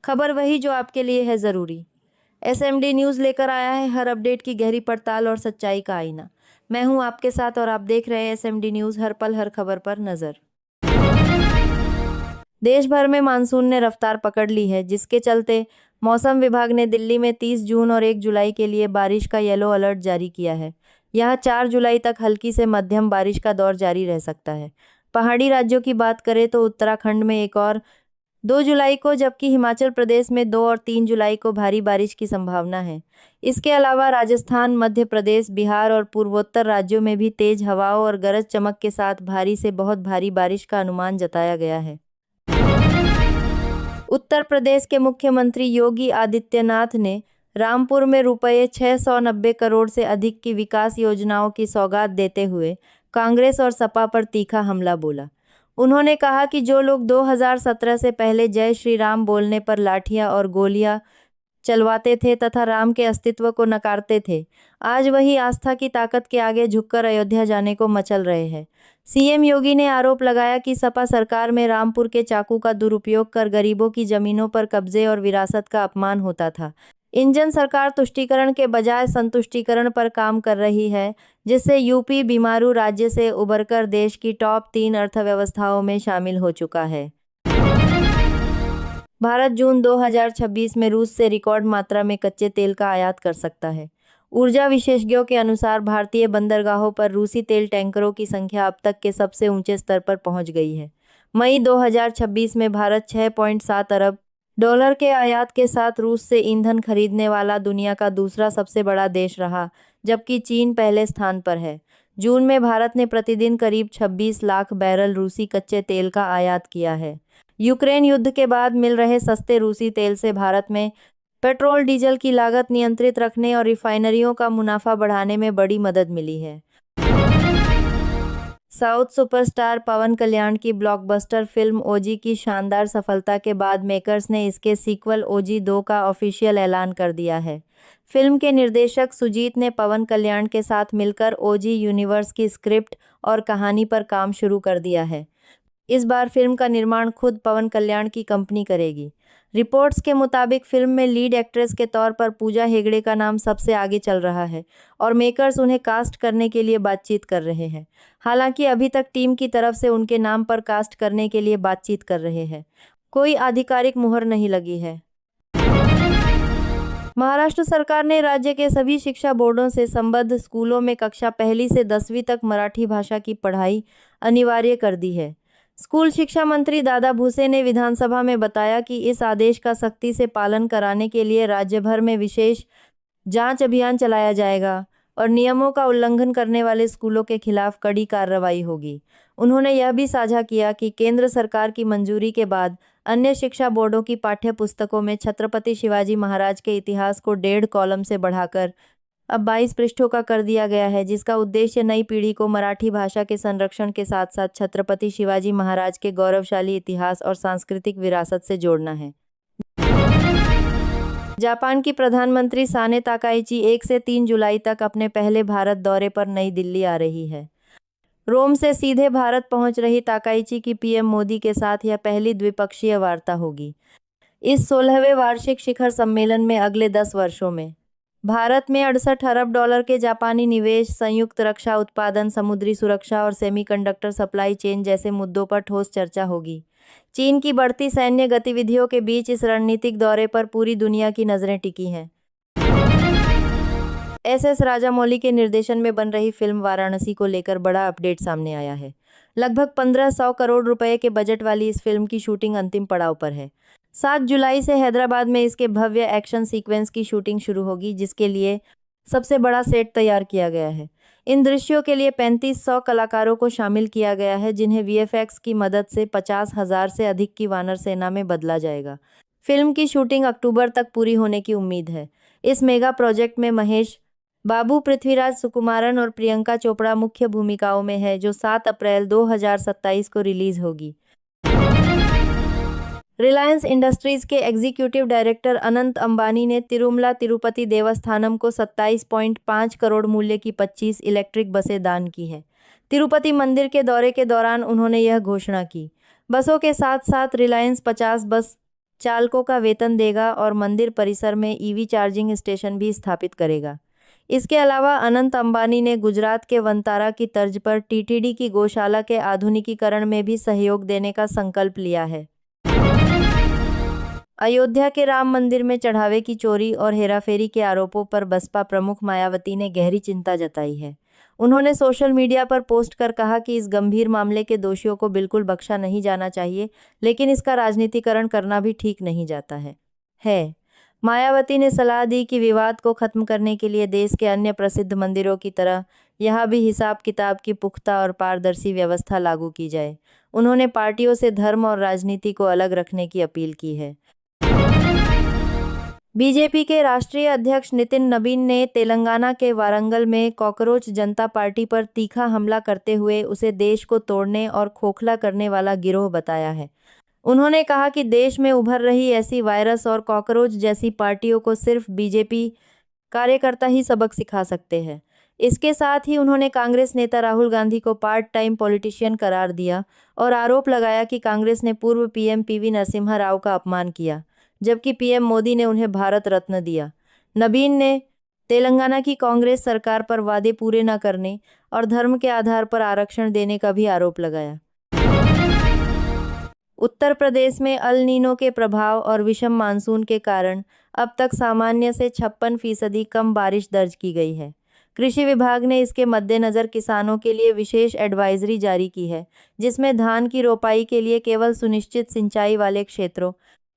खबर वही जो आपके लिए है ज़रूरी। एसएमडी न्यूज़ लेकर आया है हर अपडेट की गहरी पड़ताल और सच्चाई का आईना। मैं हूं आपके साथ और आप देख रहे हैं एसएमडी न्यूज़, हर पल हर खबर पर नज़र। देश भर में मानसून ने रफ्तार पकड़ ली है, जिसके चलते मौसम विभाग ने दिल्ली में 30 जून और 1 जुलाई के लिए बारिश का येलो अलर्ट जारी किया है। यहाँ 4 जुलाई तक हल्की से मध्यम बारिश का दौर जारी रह सकता है। पहाड़ी राज्यों की बात करें तो उत्तराखंड में 1 और 2 जुलाई को, जबकि हिमाचल प्रदेश में 2 और 3 जुलाई को भारी बारिश की संभावना है। इसके अलावा राजस्थान, मध्य प्रदेश, बिहार और पूर्वोत्तर राज्यों में भी तेज हवाओं और गरज चमक के साथ भारी से बहुत भारी बारिश का अनुमान जताया गया है। उत्तर प्रदेश के मुख्यमंत्री योगी आदित्यनाथ ने रामपुर में रुपये 690 करोड़ से अधिक की विकास योजनाओं की सौगात देते हुए कांग्रेस और सपा पर तीखा हमला बोला। उन्होंने कहा कि जो लोग 2017 से पहले जय श्री राम बोलने पर लाठियां और गोलियां चलवाते थे तथा राम के अस्तित्व को नकारते थे, आज वही आस्था की ताकत के आगे झुककर अयोध्या जाने को मचल रहे हैं। सीएम योगी ने आरोप लगाया कि सपा सरकार में रामपुर के चाकू का दुरुपयोग कर गरीबों की जमीनों पर कब्जे और विरासत का अपमान होता था। इंजन सरकार तुष्टीकरण के बजाय संतुष्टीकरण पर काम कर रही है, जिससे यूपी बीमारू राज्य से उबरकर देश की टॉप 3 अर्थव्यवस्थाओं में शामिल हो चुका है। भारत जून 2026 में रूस से रिकॉर्ड मात्रा में कच्चे तेल का आयात कर सकता है। ऊर्जा विशेषज्ञों के अनुसार भारतीय बंदरगाहों पर रूसी तेल टैंकरों की संख्या अब तक के सबसे ऊंचे स्तर पर पहुंच गई है। मई 2026 में भारत $6.7 अरब के आयात के साथ रूस से ईंधन खरीदने वाला दुनिया का दूसरा सबसे बड़ा देश रहा, जबकि चीन पहले स्थान पर है। जून में भारत ने प्रतिदिन करीब 26 लाख बैरल रूसी कच्चे तेल का आयात किया है। यूक्रेन युद्ध के बाद मिल रहे सस्ते रूसी तेल से भारत में पेट्रोल डीजल की लागत नियंत्रित रखने और रिफाइनरियों का मुनाफा बढ़ाने में बड़ी मदद मिली है। साउथ सुपरस्टार पवन कल्याण की ब्लॉकबस्टर फिल्म ओजी की शानदार सफलता के बाद मेकर्स ने इसके सीक्वल ओजी 2 का ऑफिशियल ऐलान कर दिया है। फिल्म के निर्देशक सुजीत ने पवन कल्याण के साथ मिलकर ओजी यूनिवर्स की स्क्रिप्ट और कहानी पर काम शुरू कर दिया है। इस बार फिल्म का निर्माण खुद पवन कल्याण की कंपनी करेगी। रिपोर्ट्स के मुताबिक फिल्म में लीड एक्ट्रेस के तौर पर पूजा हेगड़े का नाम सबसे आगे चल रहा है और मेकर्स उन्हें कास्ट करने के लिए बातचीत कर रहे हैं। हालांकि अभी तक टीम की तरफ से उनके नाम पर कास्ट करने के लिए बातचीत कर रहे हैं। कोई आधिकारिक मुहर नहीं लगी है। महाराष्ट्र सरकार ने राज्य के सभी शिक्षा बोर्डों से संबद्ध स्कूलों में कक्षा 1 से 10वीं तक मराठी भाषा की पढ़ाई अनिवार्य कर दी है। स्कूल शिक्षा मंत्री दादा भुसे ने विधानसभा में बताया कि इस आदेश का सख्ती से पालन कराने के लिए राज्य भर में विशेष जांच अभियान चलाया जाएगा और नियमों का उल्लंघन करने वाले स्कूलों के खिलाफ कड़ी कार्रवाई होगी। उन्होंने यह भी साझा किया कि केंद्र सरकार की मंजूरी के बाद अन्य शिक्षा बोर्डों की पाठ्य पुस्तकों में छत्रपति शिवाजी महाराज के इतिहास को 1.5 कॉलम से बढ़ाकर अब 22 पृष्ठों का कर दिया गया है, जिसका उद्देश्य नई पीढ़ी को मराठी भाषा के संरक्षण के साथ साथ छत्रपति शिवाजी महाराज के गौरवशाली इतिहास और सांस्कृतिक विरासत से जोड़ना है। जापान की प्रधानमंत्री साने ताकाइची 1 से 3 जुलाई तक अपने पहले भारत दौरे पर नई दिल्ली आ रही है। रोम से सीधे भारत पहुंच रही ताकाइची की पीएम मोदी के साथ यह पहली द्विपक्षीय वार्ता होगी। इस 16वें वार्षिक शिखर सम्मेलन में अगले 10 वर्षों में भारत में $68 अरब के जापानी निवेश, संयुक्त रक्षा उत्पादन, समुद्री सुरक्षा और सेमीकंडक्टर सप्लाई चेन जैसे मुद्दों पर ठोस चर्चा होगी। चीन की बढ़ती सैन्य गतिविधियों के बीच इस रणनीतिक दौरे पर पूरी दुनिया की नजरें टिकी हैं। एस राजामौली के निर्देशन में बन रही फिल्म वाराणसी को लेकर बड़ा अपडेट सामने आया है। लगभग 1500 करोड़ रुपए के बजट वाली इस फिल्म की शूटिंग अंतिम पड़ाव पर है। 7 जुलाई से हैदराबाद में इसके भव्य एक्शन सीक्वेंस की शूटिंग शुरू होगी, जिसके लिए सबसे बड़ा सेट तैयार किया गया है। इन दृश्यों के लिए 3500 कलाकारों को शामिल किया गया है, जिन्हें वीएफएक्स की मदद से 50,000 से अधिक की वानर सेना में बदला जाएगा। फिल्म की शूटिंग अक्टूबर तक पूरी होने की उम्मीद है। इस मेगा प्रोजेक्ट में महेश बाबू, पृथ्वीराज सुकुमारन और प्रियंका चोपड़ा मुख्य भूमिकाओं में है, जो 7 अप्रैल 2027 को रिलीज होगी। रिलायंस इंडस्ट्रीज के एग्जीक्यूटिव डायरेक्टर अनंत अंबानी ने तिरुमला तिरुपति देवस्थानम को 27.5 करोड़ मूल्य की 25 इलेक्ट्रिक बसें दान की है। तिरुपति मंदिर के दौरे के दौरान उन्होंने यह घोषणा की। बसों के साथ साथ रिलायंस 50 बस चालकों का वेतन देगा और मंदिर परिसर में ईवी चार्जिंग स्टेशन भी स्थापित करेगा। इसके अलावा अनंत अंबानी ने गुजरात के वंतारा की तर्ज पर टीटीडी की गौशाला के आधुनिकीकरण में भी सहयोग देने का संकल्प लिया है। अयोध्या के राम मंदिर में चढ़ावे की चोरी और हेराफेरी के आरोपों पर बसपा प्रमुख मायावती ने गहरी चिंता जताई है। उन्होंने सोशल मीडिया पर पोस्ट कर कहा कि इस गंभीर मामले के दोषियों को बिल्कुल बख्शा नहीं जाना चाहिए, लेकिन इसका राजनीतिकरण करना भी ठीक नहीं जाता है। मायावती ने सलाह दी कि विवाद को खत्म करने के लिए देश के अन्य प्रसिद्ध मंदिरों की तरह यहाँ भी हिसाब किताब की पुख्ता और पारदर्शी व्यवस्था लागू की जाए। उन्होंने पार्टियों से धर्म और राजनीति को अलग रखने की अपील की है। बीजेपी के राष्ट्रीय अध्यक्ष नितिन नबीन ने तेलंगाना के वारंगल में कॉकरोच जनता पार्टी पर तीखा हमला करते हुए उसे देश को तोड़ने और खोखला करने वाला गिरोह बताया है। उन्होंने कहा कि देश में उभर रही ऐसी वायरस और कॉकरोच जैसी पार्टियों को सिर्फ बीजेपी कार्यकर्ता ही सबक सिखा सकते हैं। इसके साथ ही उन्होंने कांग्रेस नेता राहुल गांधी को पार्ट टाइम पॉलिटिशियन करार दिया और आरोप लगाया कि कांग्रेस ने पूर्व पीएम पीवी नरसिम्हा राव का अपमान किया, जबकि पीएम मोदी ने उन्हें भारत रत्न दिया। नबीन ने तेलंगाना की कांग्रेस सरकार पर वादे पूरे न करने और धर्म के आधार पर आरक्षण देने का भी आरोप लगाया। उत्तर प्रदेश में अल नीनो के प्रभाव और विषम मानसून के कारण अब तक सामान्य से 56% कम बारिश दर्ज की गई है। कृषि विभाग ने इसके मद्देनज़र किसानों के लिए विशेष एडवाइजरी जारी की है, जिसमें धान की रोपाई के लिए केवल सुनिश्चित सिंचाई वाले क्षेत्रों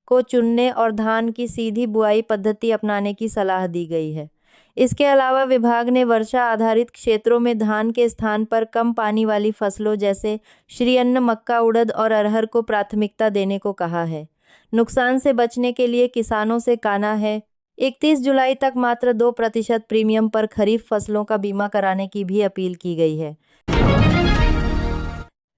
को चुनने और धान की सीधी बुआई पद्धति अपनाने की सलाह दी गई है। इसके अलावा विभाग ने वर्षा आधारित क्षेत्रों में धान के स्थान पर कम पानी वाली फसलों जैसे श्रीअन्न, मक्का, उड़द और अरहर को प्राथमिकता देने को कहा है। नुकसान से बचने के लिए किसानों से कहना है 31 जुलाई तक मात्र 2% प्रीमियम पर खरीफ फसलों का बीमा कराने की भी अपील की गई है।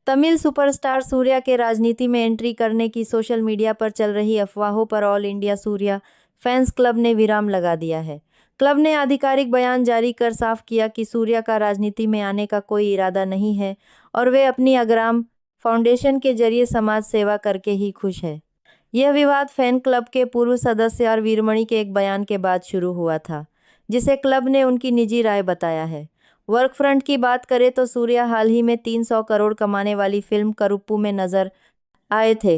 तमिल सुपरस्टार सूर्या के राजनीति में एंट्री करने की सोशल मीडिया पर चल रही अफवाहों पर all India Surya fans club ने विराम लगा दिया है। क्लब ने आधिकारिक बयान जारी कर साफ किया कि सूर्या का राजनीति में आने का कोई इरादा नहीं है और वे अपनी अग्राम फाउंडेशन के जरिए समाज सेवा करके ही खुश है। यह विवाद फैन क्लब के पूर्व सदस्य और वीरमणि के एक बयान के बाद शुरू हुआ था, जिसे क्लब ने उनकी निजी राय बताया है। वर्क फ्रंट की बात करें तो सूर्या हाल ही में 300 करोड़ कमाने वाली फिल्म करुप्पू में नजर आए थे।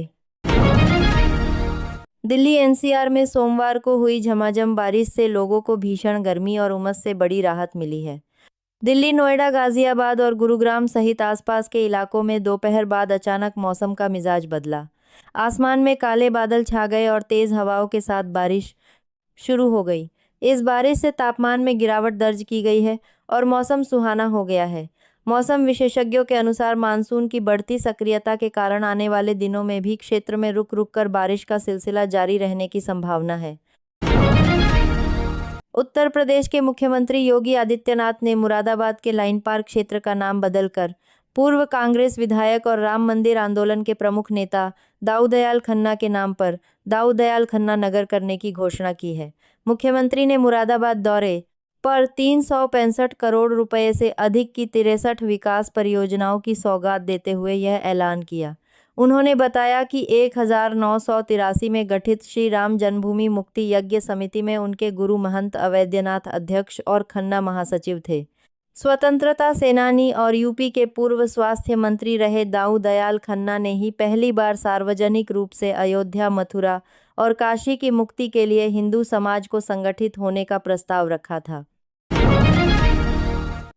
दिल्ली एनसीआर में सोमवार को हुई झमाझम बारिश से लोगों को भीषण गर्मी और उमस से बड़ी राहत मिली है। दिल्ली, नोएडा, गाजियाबाद और गुरुग्राम सहित आसपास के इलाकों में दोपहर बाद अचानक मौसम का मिजाज बदला। आसमान में काले बादल छा गए और तेज हवाओं के साथ बारिश शुरू हो गई। इस बारिश से तापमान में गिरावट दर्ज की गई है और मौसम सुहाना हो गया है। मौसम विशेषज्ञों के अनुसार मानसून की बढ़ती सक्रियता के कारण आने वाले दिनों में भी क्षेत्र में रुक रुक कर बारिश का सिलसिला जारी रहने की संभावना है। उत्तर प्रदेश के मुख्यमंत्री योगी आदित्यनाथ ने मुरादाबाद के लाइन पार्क क्षेत्र का नाम बदलकर पूर्व कांग्रेस विधायक और राम मंदिर आंदोलन के प्रमुख नेता दाऊदयाल खन्ना के नाम पर दाऊदयाल खन्ना नगर करने की घोषणा की है। मुख्यमंत्री ने मुरादाबाद दौरे पर 365 करोड़ रुपए से अधिक की 63 विकास परियोजनाओं की सौगात देते हुए यह ऐलान किया। उन्होंने बताया कि 1983 में गठित श्री राम जन्मभूमि मुक्ति यज्ञ समिति में उनके गुरु महंत अवैद्यनाथ अध्यक्ष और खन्ना महासचिव थे। स्वतंत्रता सेनानी और यूपी के पूर्व स्वास्थ्य मंत्री रहे दाऊदयाल खन्ना ने ही पहली बार सार्वजनिक रूप से अयोध्या, मथुरा और काशी की मुक्ति के लिए हिंदू समाज को संगठित होने का प्रस्ताव रखा था।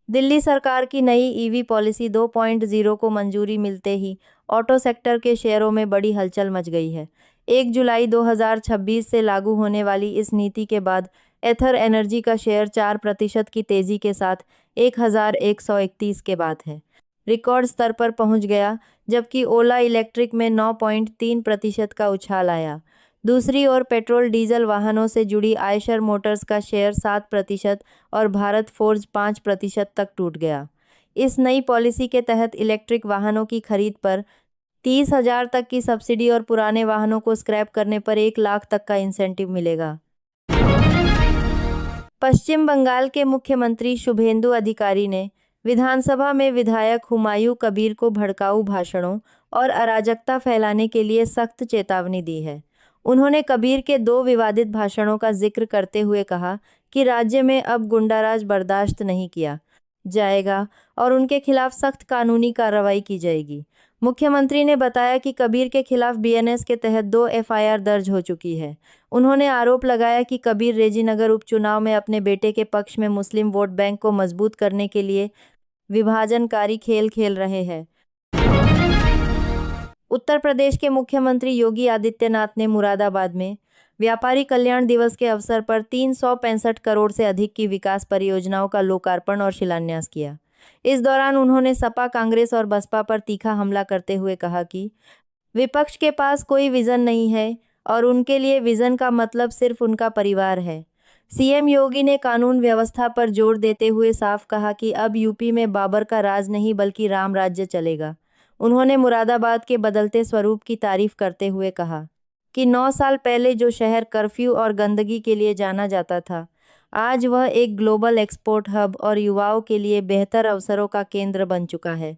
दिल्ली सरकार की नई ईवी पॉलिसी 2.0 को मंजूरी मिलते ही ऑटो सेक्टर के शेयरों में बड़ी हलचल मच गई है। 1 जुलाई 2026 से लागू होने वाली इस नीति के बाद एथर एनर्जी का शेयर 4% की तेजी के साथ 1131 के बाद है रिकॉर्ड स्तर पर पहुंच गया, जबकि ओला इलेक्ट्रिक में 9.3% का उछाल आया। दूसरी ओर पेट्रोल डीजल वाहनों से जुड़ी आयशर मोटर्स का शेयर 7% और भारत फोर्ज 5% तक टूट गया। इस नई पॉलिसी के तहत इलेक्ट्रिक वाहनों की खरीद पर 30,000 तक की सब्सिडी और पुराने वाहनों को स्क्रैप करने पर 1 लाख तक का इंसेंटिव मिलेगा। पश्चिम बंगाल के मुख्यमंत्री शुभेंदु अधिकारी ने विधानसभा में विधायक हुमायूं कबीर को भड़काऊ भाषणों और अराजकता फैलाने के लिए सख्त चेतावनी दी है। उन्होंने कबीर के 2 विवादित भाषणों का जिक्र करते हुए कहा कि राज्य में अब गुंडाराज बर्दाश्त नहीं किया जाएगा और उनके खिलाफ सख्त कानूनी कार्रवाई की जाएगी। मुख्यमंत्री ने बताया कि कबीर के खिलाफ बीएनएस के तहत 2 एफआईआर दर्ज हो चुकी है। उन्होंने आरोप लगाया कि कबीर रेजीनगर उपचुनाव में अपने बेटे के पक्ष में मुस्लिम वोट बैंक को मजबूत करने के लिए विभाजनकारी खेल खेल रहे हैं। उत्तर प्रदेश के मुख्यमंत्री योगी आदित्यनाथ ने मुरादाबाद में व्यापारी कल्याण दिवस के अवसर पर 365 करोड़ से अधिक की विकास परियोजनाओं का लोकार्पण और शिलान्यास किया। इस दौरान उन्होंने सपा, कांग्रेस और बसपा पर तीखा हमला करते हुए कहा कि विपक्ष के पास कोई विजन नहीं है और उनके लिए विजन का मतलब सिर्फ उनका परिवार है। सीएम योगी ने कानून व्यवस्था पर जोर देते हुए साफ कहा कि अब यूपी में बाबर का राज नहीं बल्कि राम राज्य चलेगा। उन्होंने मुरादाबाद के बदलते स्वरूप की तारीफ करते हुए कहा कि 9 साल पहले जो शहर कर्फ्यू और गंदगी के लिए जाना जाता था, आज वह एक ग्लोबल एक्सपोर्ट हब और युवाओं के लिए बेहतर अवसरों का केंद्र बन चुका है।